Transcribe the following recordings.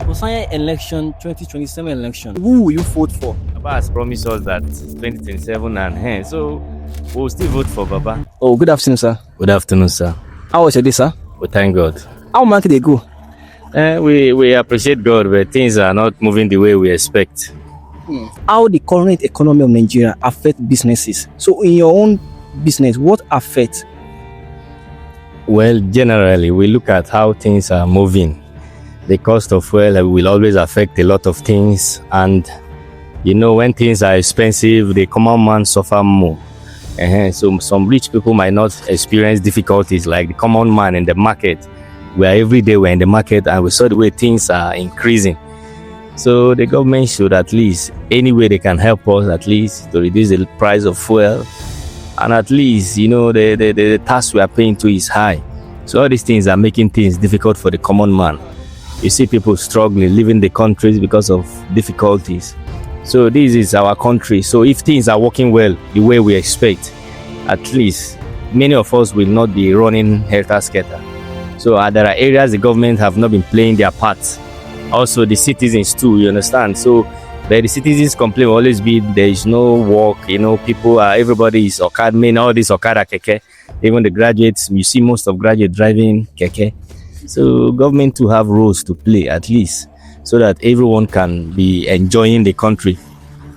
Osanya election, 2027 election. Who will you vote for? Baba has promised us that 2027 and so we'll still vote for Baba. Oh, good afternoon, sir. Good afternoon, sir. How was your day, sir? We thank God. How much they go? We appreciate God, but things are not moving the way we expect. How the current economy of Nigeria affect businesses? So in your own business, what affect? Well, generally, we look at how things are moving. The cost of fuel will always affect a lot of things, and when things are expensive, the common man suffer more. So some rich people might not experience difficulties like the common man in the market, where every day we're in the market and we saw the way things are increasing. So the government should at least, any way they can help us at least to reduce the price of fuel, and at least, the tax we are paying to is high. So all these things are making things difficult for the common man. You see people struggling, leaving the countries because of difficulties. So this is our country. So if things are working well the way we expect, at least many of us will not be running helter-skelter. So there are areas the government have not been playing their parts. Also the citizens too, you understand? So the citizens complain will always be there is no work, everybody is Okada, all this Okada keke. Even the graduates, you see most of graduates driving keke. So government to have roles to play at least, so that everyone can be enjoying the country.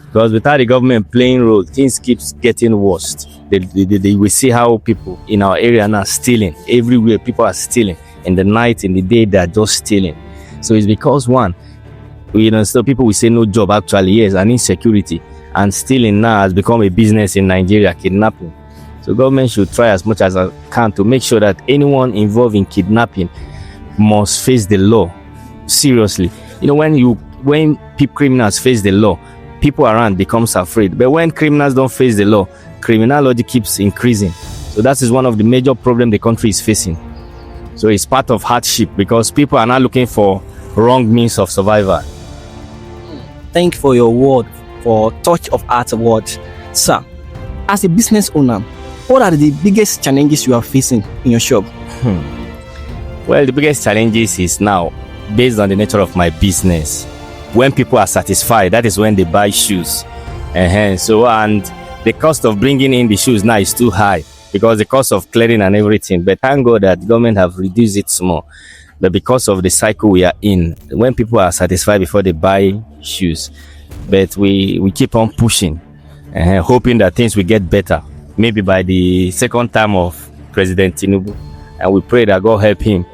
Because without the government playing role, things keeps getting worse. We see how people in our area now stealing. Everywhere people are stealing. In the night, in the day, they are just stealing. So it's because so people will say no job actually, yes, and insecurity. And stealing now has become a business in Nigeria, kidnapping. So government should try as much as I can to make sure that anyone involved in kidnapping must face the law seriously. When criminals face the law, people around becomes afraid. But when criminals don't face the law, criminology keeps increasing. So that is one of the major problems the country is facing. So it's part of hardship because people are now looking for wrong means of survival. Thank you for your word, for touch of heart word. Sir, as a business owner, what are the biggest challenges you are facing in your shop? Well, the biggest challenges is now based on the nature of my business. When people are satisfied, that is when they buy shoes. And the cost of bringing in the shoes now is too high because the cost of clearing and everything. But thank God that the government have reduced it small. But because of the cycle we are in, when people are satisfied before they buy shoes, but we keep on pushing, hoping that things will get better. Maybe by the second term of President Tinubu, and we pray that God help him.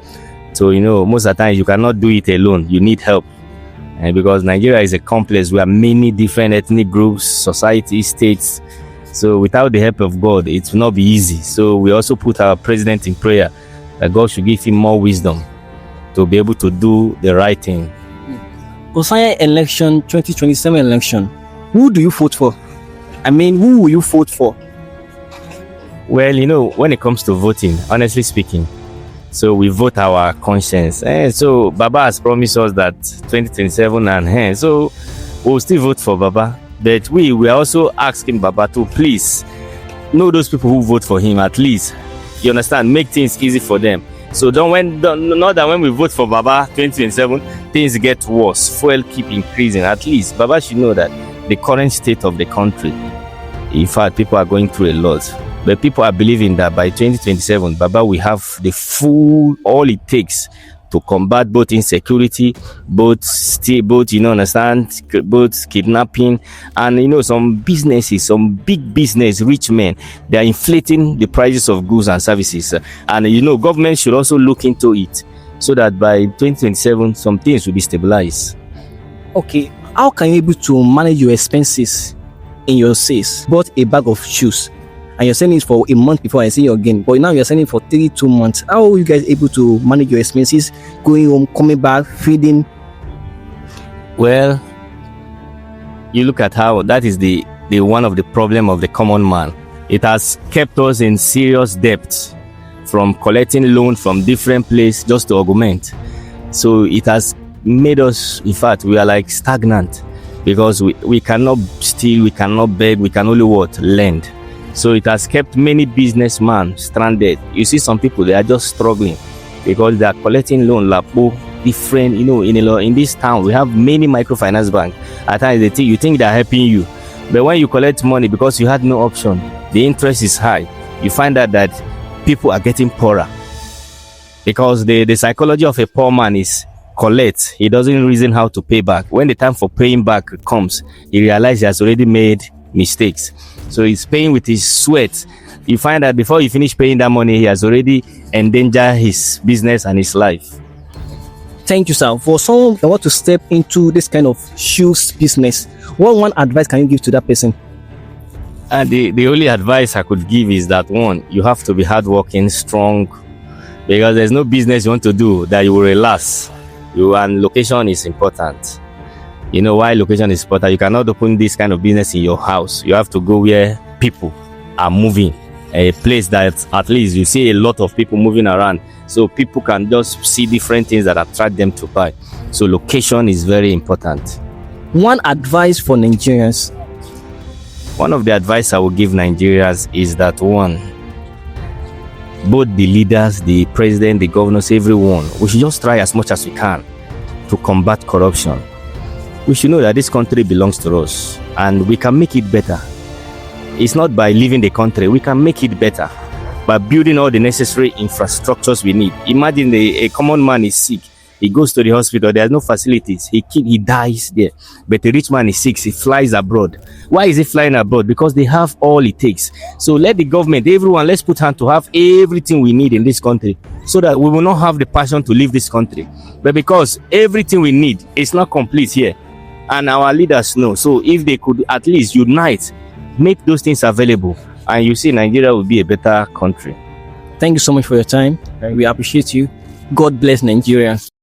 So most of the time you cannot do it alone. You need help. And because Nigeria is a complex where many different ethnic groups, societies, states. So without the help of God, it will not be easy. So we also put our president in prayer that God should give him more wisdom to be able to do the right thing. Osanya election, 2027 election. Who do you vote for? Who will you vote for? Well, when it comes to voting, honestly speaking, so we vote our conscience. So Baba has promised us that 2027 and so we'll still vote for Baba. But we are also asking Baba to please know those people who vote for him at least. You understand? Make things easy for them. So not that when we vote for Baba 2027, things get worse. Fuel keep increasing. At least Baba should know that the current state of the country, in fact, people are going through a lot. But people are believing that by 2027, Baba will have all it takes to combat both insecurity, both kidnapping, and some businesses, some big business, rich men, they are inflating the prices of goods and services. And government should also look into it so that by 2027, some things will be stabilized. Okay, how can you be able to manage your expenses in your sales? Bought a bag of shoes, and you're selling it for a month before I see you again. But now you're selling for 2 months. How are you guys able to manage your expenses, going home, coming back, feeding? Well, you look at how that is the one of the problem of the common man. It has kept us in serious debt from collecting loan from different places just to augment. So it has made us, in fact, we are like stagnant because we cannot steal, we cannot beg, we can only lend. So it has kept many businessmen stranded. You see some people, they are just struggling because they are collecting loan, lapo, different, in this town, we have many microfinance banks. At times, you think they're helping you. But when you collect money because you had no option, the interest is high. You find out that people are getting poorer. Because the psychology of a poor man is collect. He doesn't reason how to pay back. When the time for paying back comes, he realizes he has already made mistakes. So he's paying with his sweat. You find that before you finish paying that money, he has already endangered his business and his life. Thank you, sir. For someone that want to step into this kind of shoes business, what one advice can you give to that person? And the only advice I could give is that, one, you have to be hardworking, strong, because there's no business you want to do that you will relax. And location is important. You know why location is important? You cannot open this kind of business in your house. You have to go where people are moving, a place that at least you see a lot of people moving around, so people can just see different things that attract them to buy. So location is very important. One advice for Nigerians. One of the advice I would give Nigerians is that, one, both the leaders, the president, the governors, everyone, we should just try as much as we can to combat corruption. We should know that this country belongs to us and we can make it better. It's not by leaving the country, we can make it better by building all the necessary infrastructures we need. Imagine a common man is sick. He goes to the hospital, there's no facilities. He dies there. But the rich man is sick, he flies abroad. Why is he flying abroad? Because they have all it takes. So let the government, everyone, let's put hand to have everything we need in this country, so that we will not have the passion to leave this country. But because everything we need is not complete here, and our leaders know, so if they could at least unite, make those things available, and you see Nigeria will be a better country. Thank you so much for your time. We appreciate you. God bless Nigeria.